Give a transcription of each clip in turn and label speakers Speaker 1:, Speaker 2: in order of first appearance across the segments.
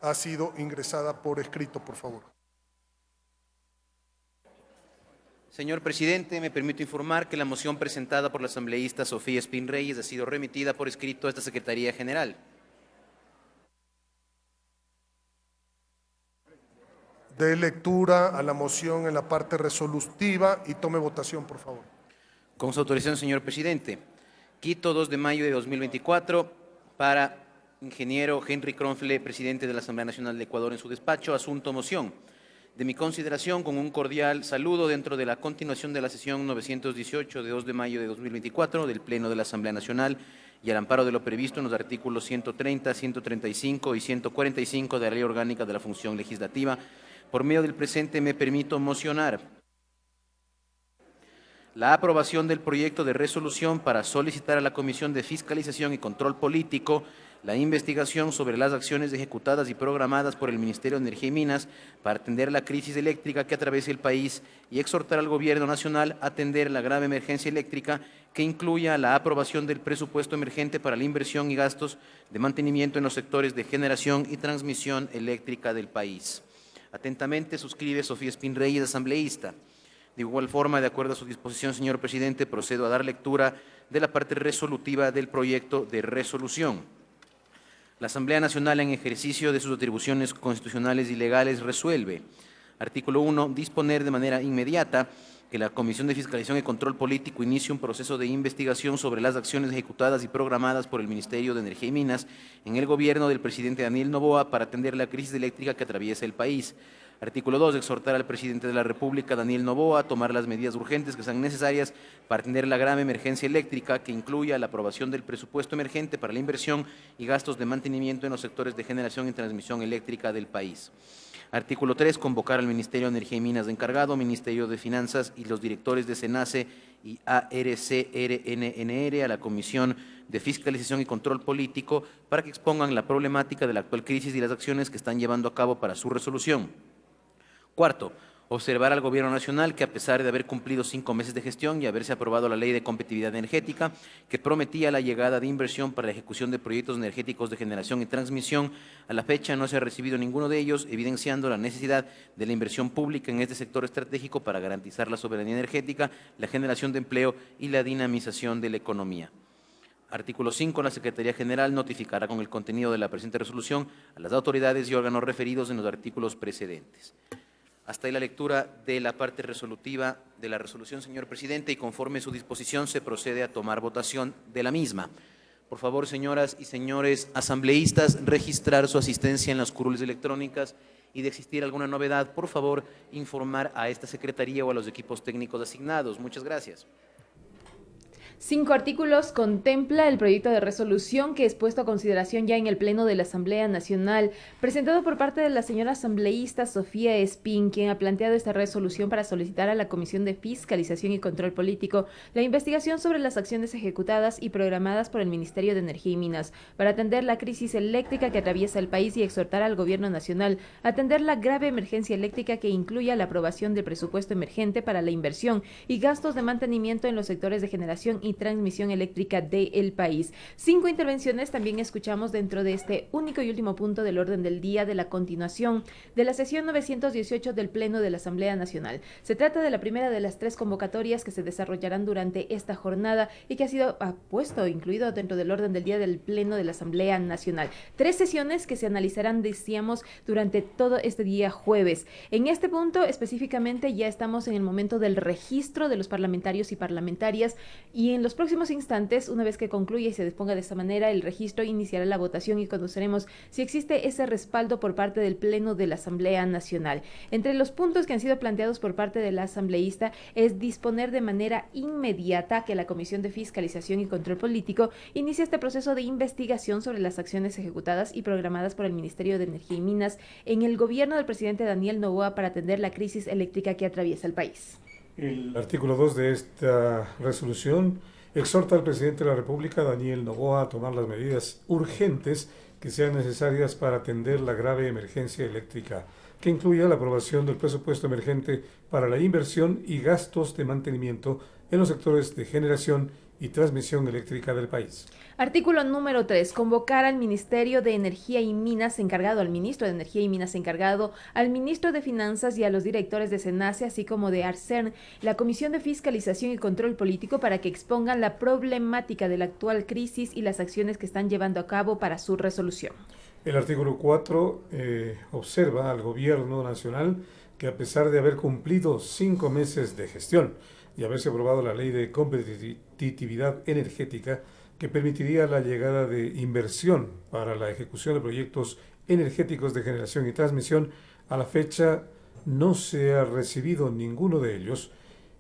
Speaker 1: ha sido ingresada por escrito, por favor.
Speaker 2: Señor presidente, me permito informar que la moción presentada por la asambleísta Sofía Espín Reyes ha sido remitida por escrito a esta Secretaría General.
Speaker 1: Dé lectura a la moción en la parte resolutiva y tome votación, por favor.
Speaker 2: Con su autorización, señor presidente. Quito, 2 de mayo de 2024, para ingeniero Henry Kronfle, presidente de la Asamblea Nacional de Ecuador en su despacho, asunto moción. De mi consideración, con un cordial saludo dentro de la continuación de la sesión 918 de 2 de mayo de 2024 del Pleno de la Asamblea Nacional y al amparo de lo previsto en los artículos 130, 135 y 145 de la Ley Orgánica de la Función Legislativa, por medio del presente me permito mocionar la aprobación del proyecto de resolución para solicitar a la Comisión de Fiscalización y Control Político la investigación sobre las acciones ejecutadas y programadas por el Ministerio de Energía y Minas para atender la crisis eléctrica que atraviesa el país y exhortar al Gobierno Nacional a atender la grave emergencia eléctrica que incluya la aprobación del presupuesto emergente para la inversión y gastos de mantenimiento en los sectores de generación y transmisión eléctrica del país. Atentamente suscribe Sofía Espín Reyes, asambleísta. De igual forma, de acuerdo a su disposición, señor presidente, procedo a dar lectura de la parte resolutiva del proyecto de resolución. La Asamblea Nacional, en ejercicio de sus atribuciones constitucionales y legales, resuelve. Artículo 1. Disponer de manera inmediata que la Comisión de Fiscalización y Control Político inicie un proceso de investigación sobre las acciones ejecutadas y programadas por el Ministerio de Energía y Minas en el gobierno del presidente Daniel Noboa para atender la crisis eléctrica que atraviesa el país. Artículo 2. Exhortar al presidente de la República, Daniel Noboa, a tomar las medidas urgentes que sean necesarias para atender la grave emergencia eléctrica que incluya la aprobación del presupuesto emergente para la inversión y gastos de mantenimiento en los sectores de generación y transmisión eléctrica del país. Artículo 3. Convocar al Ministerio de Energía y Minas de encargado, Ministerio de Finanzas y los directores de SENACE y ARCRNNR a la Comisión de Fiscalización y Control Político para que expongan la problemática de la actual crisis y las acciones que están llevando a cabo para su resolución. Cuarto, observar al Gobierno Nacional que, a pesar de haber cumplido 5 meses de gestión y haberse aprobado la Ley de Competitividad Energética, que prometía la llegada de inversión para la ejecución de proyectos energéticos de generación y transmisión, a la fecha no se ha recibido ninguno de ellos, evidenciando la necesidad de la inversión pública en este sector estratégico para garantizar la soberanía energética, la generación de empleo y la dinamización de la economía. Artículo 5. La Secretaría General notificará con el contenido de la presente resolución a las autoridades y órganos referidos en los artículos precedentes. Hasta ahí la lectura de la parte resolutiva de la resolución, señor presidente, y conforme su disposición se procede a tomar votación de la misma. Por favor, señoras y señores asambleístas, registrar su asistencia en las curules electrónicas y de existir alguna novedad, por favor, informar a esta secretaría o a los equipos técnicos asignados. Muchas gracias.
Speaker 3: 5 artículos contempla el proyecto de resolución que es puesto a consideración ya en el Pleno de la Asamblea Nacional, presentado por parte de la señora asambleísta Sofía Espín, quien ha planteado esta resolución para solicitar a la Comisión de Fiscalización y Control Político la investigación sobre las acciones ejecutadas y programadas por el Ministerio de Energía y Minas para atender la crisis eléctrica que atraviesa el país y exhortar al Gobierno Nacional a atender la grave emergencia eléctrica que incluya la aprobación del presupuesto emergente para la inversión y gastos de mantenimiento en los sectores de generación y transmisión eléctrica del país. 5 intervenciones también escuchamos dentro de este único y último punto del orden del día de la continuación de la sesión 918 del Pleno de la Asamblea Nacional. Se trata de la primera de las 3 convocatorias que se desarrollarán durante esta jornada y que ha sido incluido dentro del orden del día del Pleno de la Asamblea Nacional. 3 sesiones que se analizarán, decíamos, durante todo este día jueves. En este punto específicamente ya estamos en el momento del registro de los parlamentarios y parlamentarias y en los próximos instantes, una vez que concluya y se disponga de esta manera el registro, iniciará la votación y conoceremos si existe ese respaldo por parte del Pleno de la Asamblea Nacional. Entre los puntos que han sido planteados por parte de la asambleísta es disponer de manera inmediata que la Comisión de Fiscalización y Control Político inicie este proceso de investigación sobre las acciones ejecutadas y programadas por el Ministerio de Energía y Minas en el gobierno del presidente Daniel Noboa para atender la crisis eléctrica que atraviesa el país.
Speaker 4: El artículo 2 de esta resolución exhorta al presidente de la República, Daniel Noboa, a tomar las medidas urgentes que sean necesarias para atender la grave emergencia eléctrica, que incluya la aprobación del presupuesto emergente para la inversión y gastos de mantenimiento en los sectores de generación y Transmisión Eléctrica del país.
Speaker 3: Artículo número 3. Convocar al Ministerio de Energía y Minas encargado, al ministro de Energía y Minas encargado, al ministro de Finanzas y a los directores de SENACE, así como de ARCERN, la Comisión de Fiscalización y Control Político, para que expongan la problemática de la actual crisis y las acciones que están llevando a cabo para su resolución.
Speaker 4: El artículo 4 observa al Gobierno Nacional que, a pesar de haber cumplido 5 meses de gestión y haberse aprobado la Ley de Competitividad Energética, que permitiría la llegada de inversión para la ejecución de proyectos energéticos de generación y transmisión, a la fecha no se ha recibido ninguno de ellos,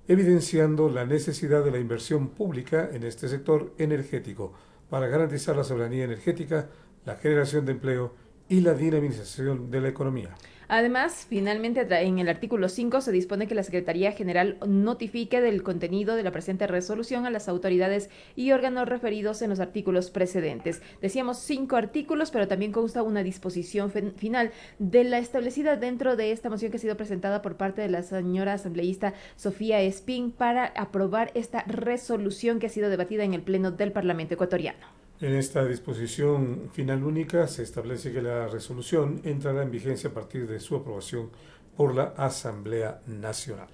Speaker 4: evidenciando la necesidad de la inversión pública en este sector energético para garantizar la soberanía energética, la generación de empleo y la dinamización de la economía.
Speaker 3: Además, finalmente, en el artículo 5 se dispone que la Secretaría General notifique del contenido de la presente resolución a las autoridades y órganos referidos en los artículos precedentes. Decíamos 5 artículos, pero también consta una disposición final de la establecida dentro de esta moción que ha sido presentada por parte de la señora asambleísta Sofía Espín para aprobar esta resolución que ha sido debatida en el Pleno del Parlamento ecuatoriano.
Speaker 4: En esta disposición final única se establece que la resolución entrará en vigencia a partir de su aprobación por la Asamblea Nacional.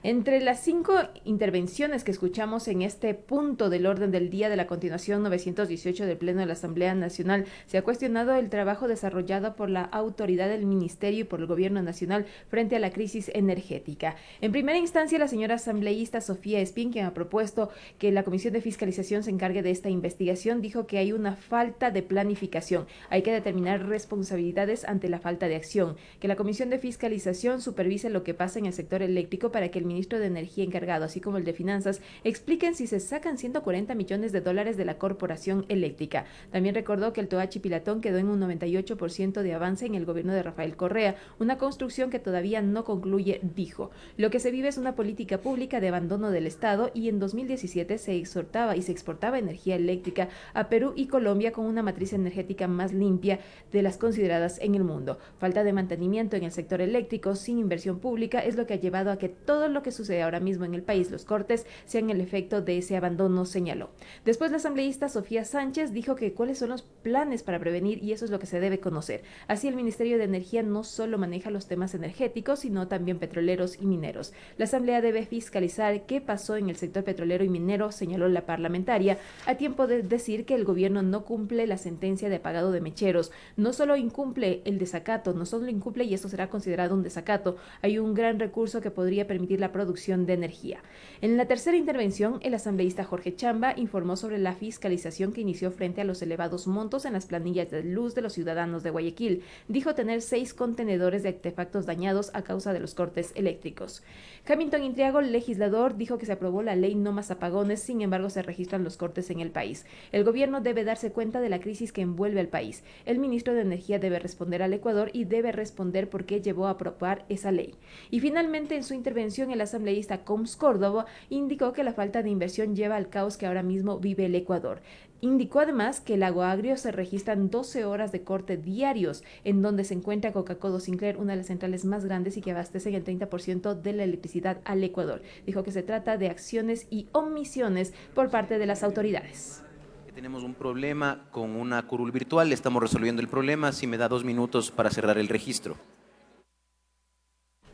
Speaker 3: Entre las 5 intervenciones que escuchamos en este punto del orden del día de la continuación 918 del Pleno de la Asamblea Nacional, se ha cuestionado el trabajo desarrollado por la autoridad del Ministerio y por el Gobierno Nacional frente a la crisis energética. En primera instancia, la señora asambleísta Sofía Espín, quien ha propuesto que la Comisión de Fiscalización se encargue de esta investigación, dijo que hay una falta de planificación. Hay que determinar responsabilidades ante la falta de acción, que la Comisión de Fiscalización supervise lo que pasa en el sector eléctrico para que el ministro de Energía encargado, así como el de Finanzas, expliquen si se sacan 140 millones de dólares de la Corporación Eléctrica. También recordó que el Toachi Pilatón quedó en un 98% de avance en el gobierno de Rafael Correa, una construcción que todavía no concluye, dijo. Lo que se vive es una política pública de abandono del Estado, y en 2017 se exhortaba y se exportaba energía eléctrica a Perú y Colombia con una matriz energética más limpia de las consideradas en el mundo. Falta de mantenimiento en el sector eléctrico sin inversión pública es lo que ha llevado a que todo lo que sucede ahora mismo en el país, los cortes, sean el efecto de ese abandono, señaló. Después, la asambleísta Sofía Sánchez dijo que cuáles son los planes para prevenir, y eso es lo que se debe conocer. Así, el Ministerio de Energía no solo maneja los temas energéticos, sino también petroleros y mineros. La asamblea debe fiscalizar qué pasó en el sector petrolero y minero, señaló la parlamentaria, a tiempo de decir que el gobierno no cumple la sentencia de apagado de mecheros. No solo incumple el desacato, no solo incumple, y esto será considerado un desacato, hay un gran recurso que podría permitir la producción de energía. En la tercera intervención, el asambleísta Jorge Chamba informó sobre la fiscalización que inició frente a los elevados montos en las planillas de luz de los ciudadanos de Guayaquil. Dijo tener 6 contenedores de artefactos dañados a causa de los cortes eléctricos. Hamilton Intriago, legislador, dijo que se aprobó la ley No Más Apagones, sin embargo se registran los cortes en el país. El gobierno debe darse cuenta de la crisis que envuelve al país. El ministro de Energía debe responder al Ecuador y debe responder por qué llevó a aprobar esa ley. Y finalmente, en su intervención, el asambleísta Coms Córdoba indicó que la falta de inversión lleva al caos que ahora mismo vive el Ecuador. Indicó además que en Lago Agrio se registran 12 horas de corte diarios, en donde se encuentra Coca-Cola Sinclair, una de las centrales más grandes y que abastecen el 30% de la electricidad al Ecuador. Dijo que se trata de acciones y omisiones por parte de las autoridades.
Speaker 2: Tenemos un problema con una curul virtual, estamos resolviendo el problema. Si me da 2 minutos para cerrar el registro.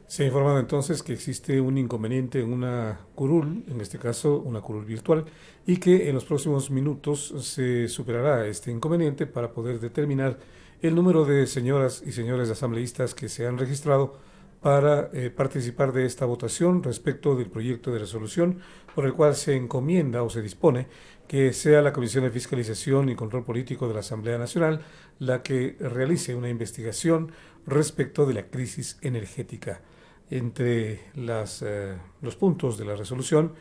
Speaker 4: Se ha informado entonces que existe un inconveniente en una curul, en este caso una curul virtual, y que en los próximos minutos se superará este inconveniente para poder determinar el número de señoras y señores asambleístas que se han registrado para participar de esta votación respecto del proyecto de resolución por el cual se encomienda o se dispone que sea la Comisión de Fiscalización y Control Político de la Asamblea Nacional la que realice una investigación respecto de la crisis energética. Entre los puntos de la resolución,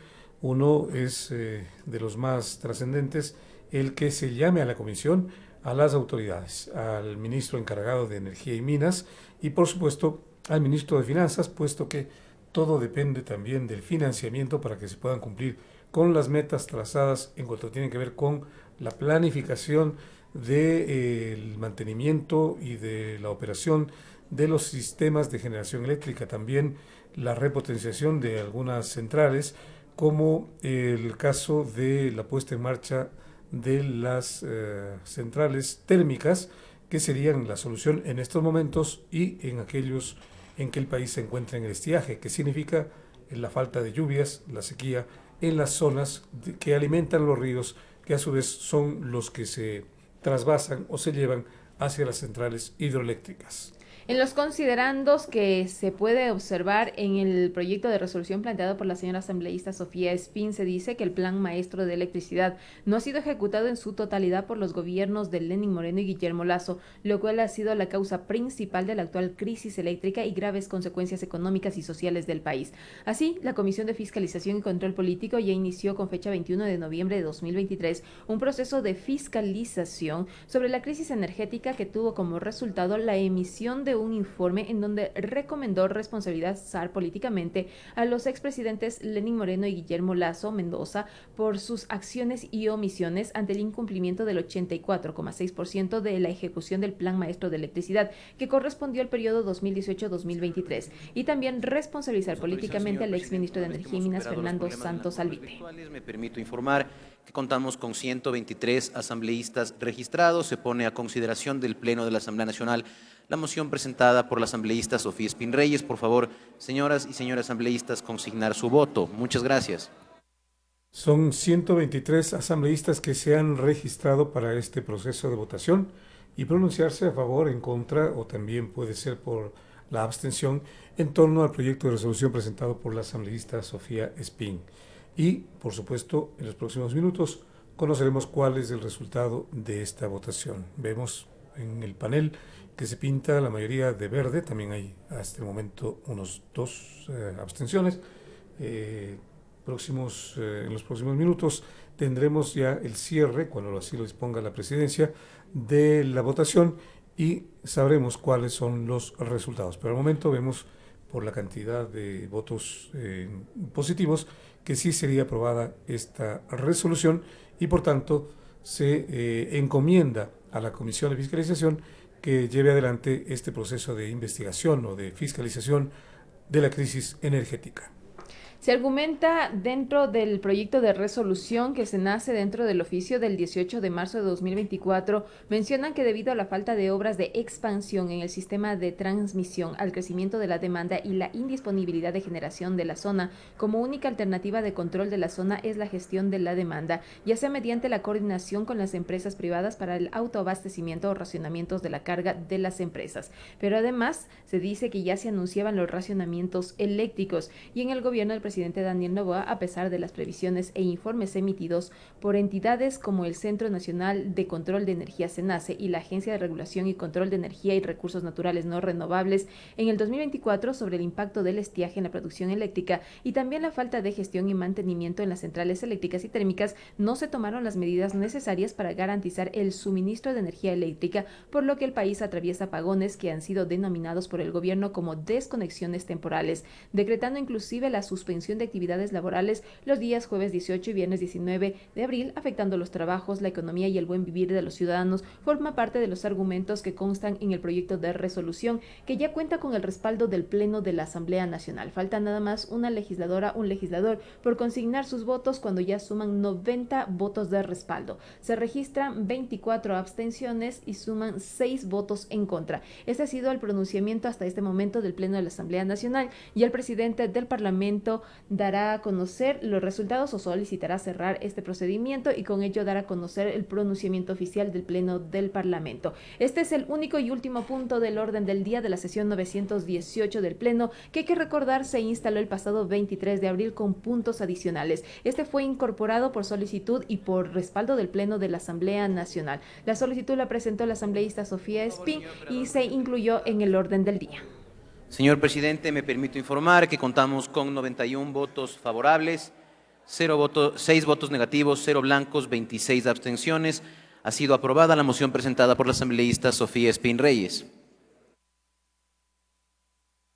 Speaker 4: uno es de los más trascendentes, el que se llame a la comisión a las autoridades, al ministro encargado de Energía y Minas y, por supuesto, al ministro de Finanzas, puesto que todo depende también del financiamiento para que se puedan cumplir con las metas trazadas en cuanto tiene que ver con la planificación del mantenimiento y de la operación de los sistemas de generación eléctrica, también la repotenciación de algunas centrales como el caso de la puesta en marcha de las centrales térmicas, que serían la solución en estos momentos y en aquellos en que el país se encuentra en el estiaje, que significa la falta de lluvias, la sequía, en las zonas que alimentan los ríos, que a su vez son los que se trasvasan o se llevan hacia las centrales hidroeléctricas.
Speaker 3: En los considerandos que se puede observar en el proyecto de resolución planteado por la señora asambleísta Sofía Espín, se dice que el Plan Maestro de Electricidad no ha sido ejecutado en su totalidad por los gobiernos de Lenín Moreno y Guillermo Lasso, lo cual ha sido la causa principal de la actual crisis eléctrica y graves consecuencias económicas y sociales del país. Así, la Comisión de Fiscalización y Control Político ya inició con fecha 21 de noviembre de 2023 un proceso de fiscalización sobre la crisis energética que tuvo como resultado la emisión de un informe en donde recomendó responsabilizar políticamente a los expresidentes Lenín Moreno y Guillermo Lasso Mendoza por sus acciones y omisiones ante el incumplimiento del 84,6% de la ejecución del Plan Maestro de Electricidad que correspondió al periodo 2018-2023 y también responsabilizar políticamente al exministro de Energía y Minas Fernando Santos Alvite.
Speaker 2: Me permito informar que contamos con 123 asambleístas registrados. Se pone a consideración del Pleno de la Asamblea Nacional la moción presentada por la asambleísta Sofía Espín Reyes. Por favor, señoras y señores asambleístas, consignar su voto. Muchas gracias.
Speaker 4: Son 123 asambleístas que se han registrado para este proceso de votación y pronunciarse a favor, en contra o también puede ser por la abstención en torno al proyecto de resolución presentado por la asambleísta Sofía Espín. Y, por supuesto, en los próximos minutos conoceremos cuál es el resultado de esta votación. Vemos en el panel que se pinta la mayoría de verde, también hay hasta el momento unos 2 abstenciones. En los próximos minutos tendremos ya el cierre, cuando así lo disponga la presidencia, de la votación y sabremos cuáles son los resultados. Pero al momento vemos por la cantidad de votos positivos que sí sería aprobada esta resolución y por tanto se encomienda a la Comisión de Fiscalización que lleve adelante este proceso de investigación o de fiscalización de la crisis energética.
Speaker 3: Se argumenta dentro del proyecto de resolución que se nace dentro del oficio del 18 de marzo de 2024, mencionan que debido a la falta de obras de expansión en el sistema de transmisión, al crecimiento de la demanda y la indisponibilidad de generación de la zona, como única alternativa de control de la zona es la gestión de la demanda, ya sea mediante la coordinación con las empresas privadas para el autoabastecimiento o racionamientos de la carga de las empresas. Pero además se dice que ya se anunciaban los racionamientos eléctricos y en el gobierno del presidente Daniel Noboa, a pesar de las previsiones e informes emitidos por entidades como el Centro Nacional de Control de Energía CENACE y la Agencia de Regulación y Control de Energía y Recursos Naturales No Renovables en el 2024 sobre el impacto del estiaje en la producción eléctrica y también la falta de gestión y mantenimiento en las centrales eléctricas y térmicas, no se tomaron las medidas necesarias para garantizar el suministro de energía eléctrica, por lo que el país atraviesa apagones que han sido denominados por el gobierno como desconexiones temporales, decretando inclusive la suspensión de actividades laborales los días jueves 18 y viernes 19 de abril, afectando los trabajos, la economía y el buen vivir de los ciudadanos, forma parte de los argumentos que constan en el proyecto de resolución, que ya cuenta con el respaldo del Pleno de la Asamblea Nacional. Falta nada más una legisladora, un legislador, por consignar sus votos cuando ya suman 90 votos de respaldo. Se registran 24 abstenciones y suman 6 votos en contra. Este ha sido el pronunciamiento hasta este momento del Pleno de la Asamblea Nacional y el presidente del Parlamento dará a conocer los resultados o solicitará cerrar este procedimiento y con ello dar a conocer el pronunciamiento oficial del Pleno del Parlamento. Este es el único y último punto del orden del día de la sesión 918 del Pleno, que hay que recordar se instaló el pasado 23 de abril con puntos adicionales. Este fue incorporado por solicitud y por respaldo del Pleno de la Asamblea Nacional. La solicitud la presentó la asambleísta Sofía Espín y se incluyó en el orden del día.
Speaker 2: Señor presidente, me permito informar que contamos con 91 votos favorables, 6 votos negativos, 0 blancos, 26 abstenciones. Ha sido aprobada la moción presentada por la asambleísta Sofía Espín Reyes.